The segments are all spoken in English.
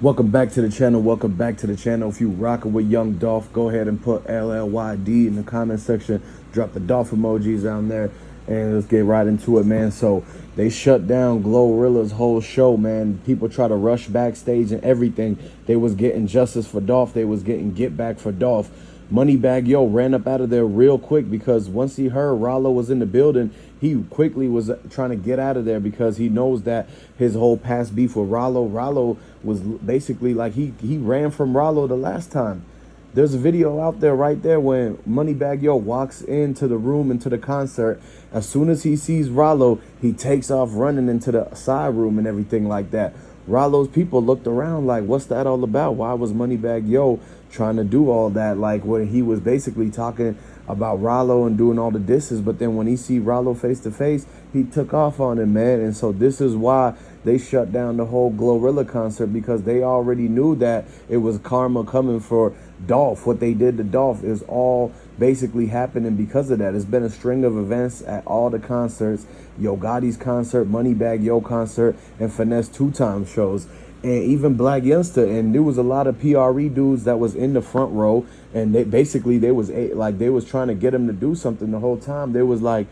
Welcome back to the channel. Welcome back to the channel. If you rocking with young Dolph, go ahead and put LLYD in the comment section. Drop the Dolph emojis down there and let's get right into it, man. So they shut down Glorilla's whole show, man. People try to rush backstage and everything. They was getting justice for Dolph. They was getting get back for Dolph. Moneybagg Yo ran up out of there real quick because once he heard Rollo was in the building, he quickly was trying to get out of there because he knows that his whole past beef with Rollo was basically like he ran from Rollo the last time. There's a video out there right there when Moneybagg Yo walks into the room, into the concert. As soon as he sees Rollo, he takes off running into the side room and everything like that. Rollo's people looked around like, what's that all about? Why was Moneybagg Yo trying to do all that? Like when he was basically talking about Rollo and doing all the disses, but then when he see Rollo face to face, he took off on him, man. And so this is why they shut down the whole Glorilla concert, because they already knew that it was karma coming for Dolph. What they did to Dolph is all basically happening because of that. It's been a string of events at all the concerts: Yo Gotti's concert, Moneybagg Yo concert, and Finesse 2 Time shows, and even Black Youngster. And there was a lot of PRE dudes that was in the front row, and they was trying to get him to do something the whole time. They was like,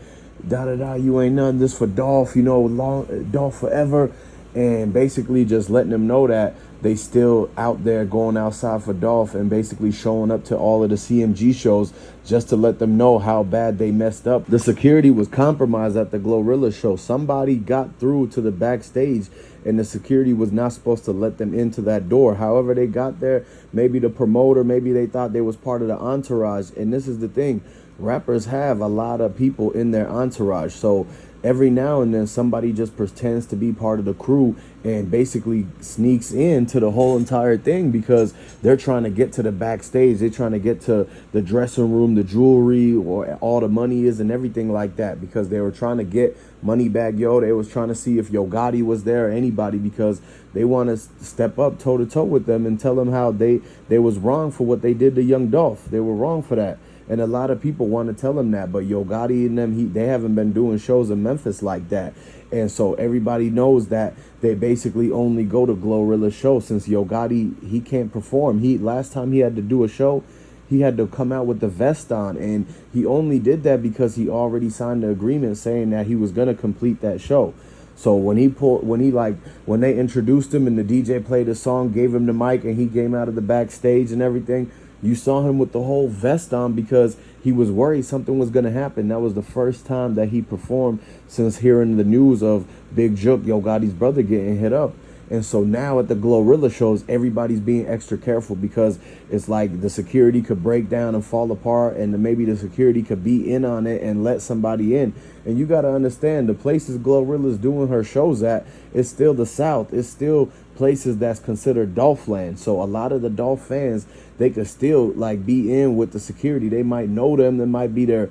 da da da, you ain't nothing, this for Dolph, you know, Dolph forever, and basically just letting them know that they still out there going outside for Dolph, and basically showing up to all of the CMG shows just to let them know how bad they messed up. The security was compromised at the Glorilla show. Somebody got through to the backstage and the security was not supposed to let them into that door. However they got there, maybe the promoter, maybe they thought they was part of the entourage. And this is the thing, rappers have a lot of people in their entourage, so every now and then somebody just pretends to be part of the crew and basically sneaks into the whole entire thing because they're trying to get to the backstage. They're trying to get to the dressing room, the jewelry, or all the money is and everything like that, because they were trying to get Moneybagg Yo. They was trying to see if Yo Gotti was there or anybody, because they want to step up toe to toe with them and tell them how they was wrong for what they did to young Dolph. They were wrong for that. And a lot of people want to tell them that, but Yo Gotti and them, they haven't been doing shows in Memphis like that. And so everybody knows that they basically only go to Glorilla show, since Yo Gotti, he can't perform. Last time he had to do a show, he had to come out with the vest on, and he only did that because he already signed the agreement saying that he was going to complete that show. So when they introduced him and the DJ played a song, gave him the mic, and he came out of the backstage and everything, you saw him with the whole vest on because he was worried something was going to happen. That was the first time that he performed since hearing the news of Big Jook, Yo Gotti's brother, getting hit up. And so now at the Glorilla shows, everybody's being extra careful because it's like the security could break down and fall apart, and maybe the security could be in on it and let somebody in. And you got to understand, the places Glorilla's doing her shows at, it's still the South. It's still places that's considered Dolph land. So a lot of the Dolph fans, they could still like be in with the security. They might know them. They might be their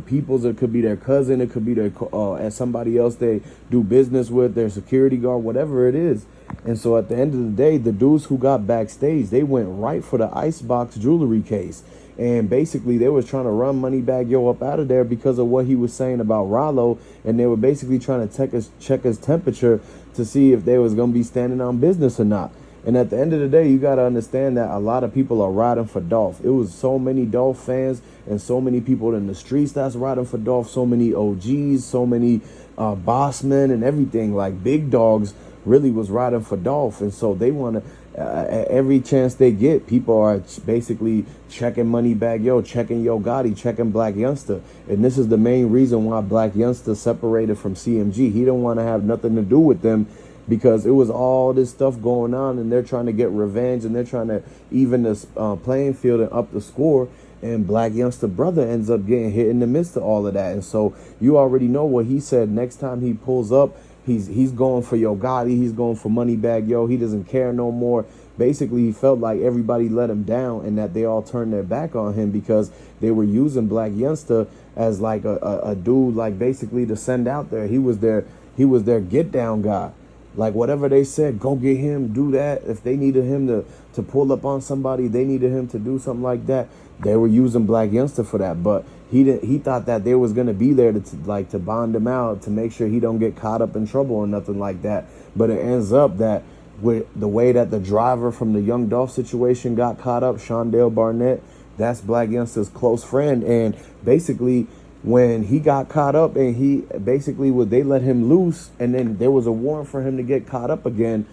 peoples. It could be their cousin. It could be their and somebody else they do business with, their security guard, whatever it is. And so at the end of the day, the dudes who got backstage, they went right for the icebox jewelry case. And basically they was trying to run Moneybagg Yo up out of there because of what he was saying about Rollo. And they were basically trying to check his temperature to see if they was going to be standing on business or not. And at the end of the day, you got to understand that a lot of people are riding for Dolph. It was so many Dolph fans and so many people in the streets that's riding for Dolph. So many OGs, so many boss men and everything. Like big dogs really was riding for Dolph. And so they want to, every chance they get, people are basically checking Moneybagg Yo, checking Yo Gotti, checking Black Youngster. And this is the main reason why Black Youngster separated from CMG. He didn't want to have nothing to do with them, because it was all this stuff going on and they're trying to get revenge and they're trying to even the playing field and up the score. And Black Youngster brother ends up getting hit in the midst of all of that. And so you already know what he said. Next time he pulls up, he's going for Yo Gotti. He's going for Moneybagg Yo. He doesn't care no more. Basically, he felt like everybody let him down and that they all turned their back on him because they were using Black Youngster as like a dude, like basically to send out there. He was their get down guy. Like whatever they said, go get him, do that. If they needed him to pull up on somebody, they needed him to do something like that, they were using Black Youngster for that. But he thought that they was gonna be there to bond him out, to make sure he don't get caught up in trouble or nothing like that. But it ends up that with the way that the driver from the Young Dolph situation got caught up, Shondale Barnett, that's Black Youngster's close friend. And basically, when he got caught up and he basically they let him loose, and then there was a warrant for him to get caught up again,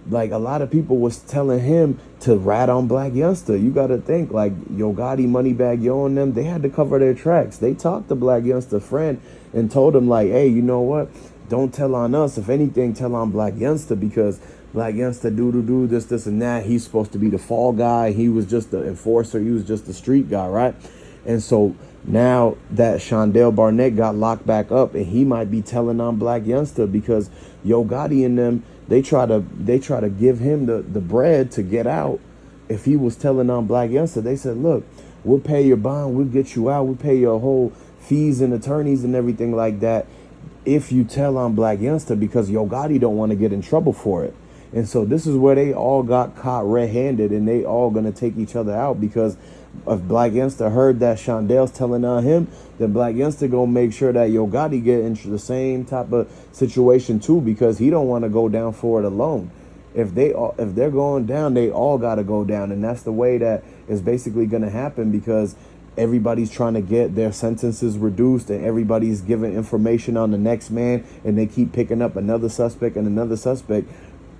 like a lot of people was telling him to rat on Black Youngster. You got to think, like, Yo Gotti, Moneybagg, Yo and them, they had to cover their tracks. They talked to Black Youngster friend and told him, like, hey, you know what? Don't tell on us. If anything, tell on Black Youngster, because Black Youngster do this and that. He's supposed to be the fall guy. He was just the enforcer. He was just the street guy, right? And so now that Shondale Barnett got locked back up, and he might be telling on Black Youngster, because Yo Gotti and them, they try to give him the bread to get out. If he was telling on Black Youngster, they said, look, we'll pay your bond, we'll get you out, we'll pay your whole fees and attorneys and everything like that if you tell on Black Youngster, because Yo Gotti don't want to get in trouble for it. And so this is where they all got caught red-handed, and they all gonna take each other out, because if Black Youngster heard that Shondale's telling on him, then Black Youngster gonna make sure that Yo Gotti get into the same type of situation too, because he don't want to go down for it alone. If they're going down, they all gotta go down, and that's the way that is basically gonna happen, because everybody's trying to get their sentences reduced, and everybody's giving information on the next man, and they keep picking up another suspect and another suspect.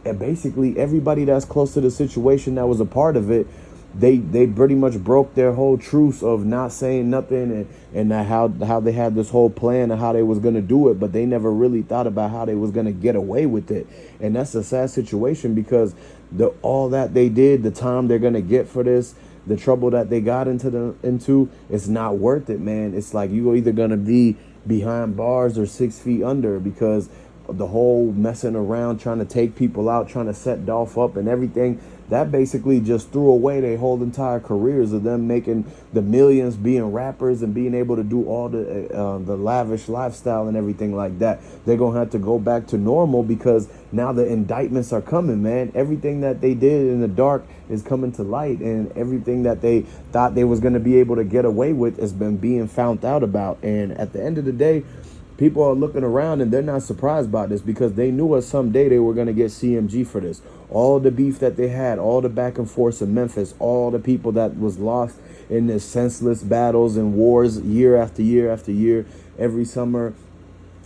And basically everybody that's close to the situation that was a part of it, they pretty much broke their whole truce of not saying nothing, and how they had this whole plan of how they was going to do it, but they never really thought about how they was going to get away with it. And that's a sad situation, because all that they did, the time they're going to get for this, the trouble that they got into, it's not worth it, man. It's like you're either going to be behind bars or 6 feet under, because the whole messing around, trying to take people out, trying to set Dolph up and everything, that basically just threw away their whole entire careers of them making the millions, being rappers, and being able to do all the lavish lifestyle and everything like that. They're gonna have to go back to normal, because now the indictments are coming, man. Everything that they did in the dark is coming to light, and everything that they thought they was going to be able to get away with has been being found out about. And at the end of the day, people are looking around, and they're not surprised by this, because they knew us someday they were going to get CMG for this. All the beef that they had, all the back and forth in Memphis, all the people that was lost in this senseless battles and wars year after year after year, every summer.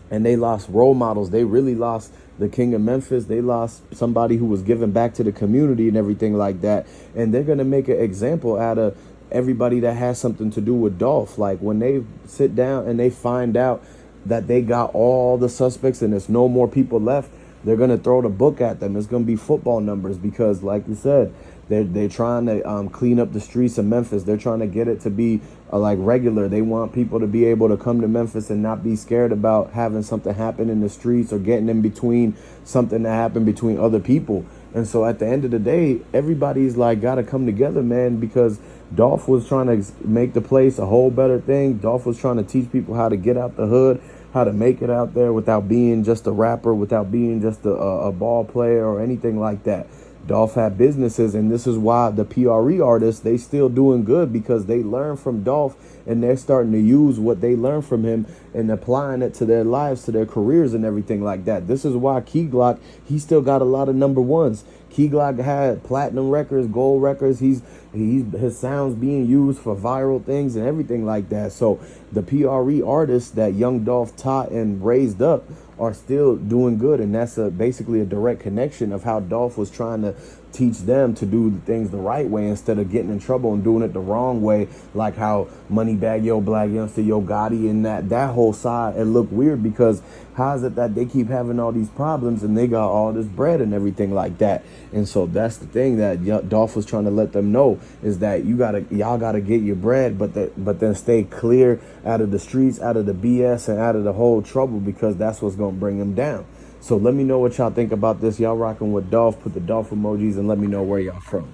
And they lost role models. They really lost the king of Memphis. They lost somebody who was giving back to the community and everything like that. And they're going to make an example out of everybody that has something to do with Dolph. Like when they sit down and they find out that they got all the suspects and there's no more people left, they're going to throw the book at them. It's going to be football numbers, because like you said, they're trying to clean up the streets of Memphis. They're trying to get it to be like regular. They want people to be able to come to Memphis and not be scared about having something happen in the streets, or getting in between something that happened between other people. And so at the end of the day, everybody's like got to come together, man, because Dolph was trying to make the place a whole better thing. Dolph was trying to teach people how to get out the hood, how to make it out there without being just a rapper, without being just a ball player or anything like that. Dolph had businesses, and this is why the PRE artists, they still doing good, because they learn from Dolph, and they're starting to use what they learned from him and applying it to their lives, to their careers and everything like that. This is why Key Glock, he still got a lot of number ones. Key Glock had platinum records, gold records. His sounds being used for viral things and everything like that. So the PRE artists that Young Dolph taught and raised up are still doing good, and that's basically a direct connection of how Dolph was trying to teach them to do things the right way instead of getting in trouble and doing it the wrong way, like how Moneybagg, Yo Black Youngster, Yo Gotti, and that whole side. It looked weird, because how is it that they keep having all these problems and they got all this bread and everything like that? And so that's the thing that Dolph was trying to let them know, is that y'all gotta get your bread, but then stay clear out of the streets, out of the BS, and out of the whole trouble, because that's what's gonna bring them down. So let me know what y'all think about this. Y'all rocking with Dolph. Put the Dolph emojis and let me know where y'all from.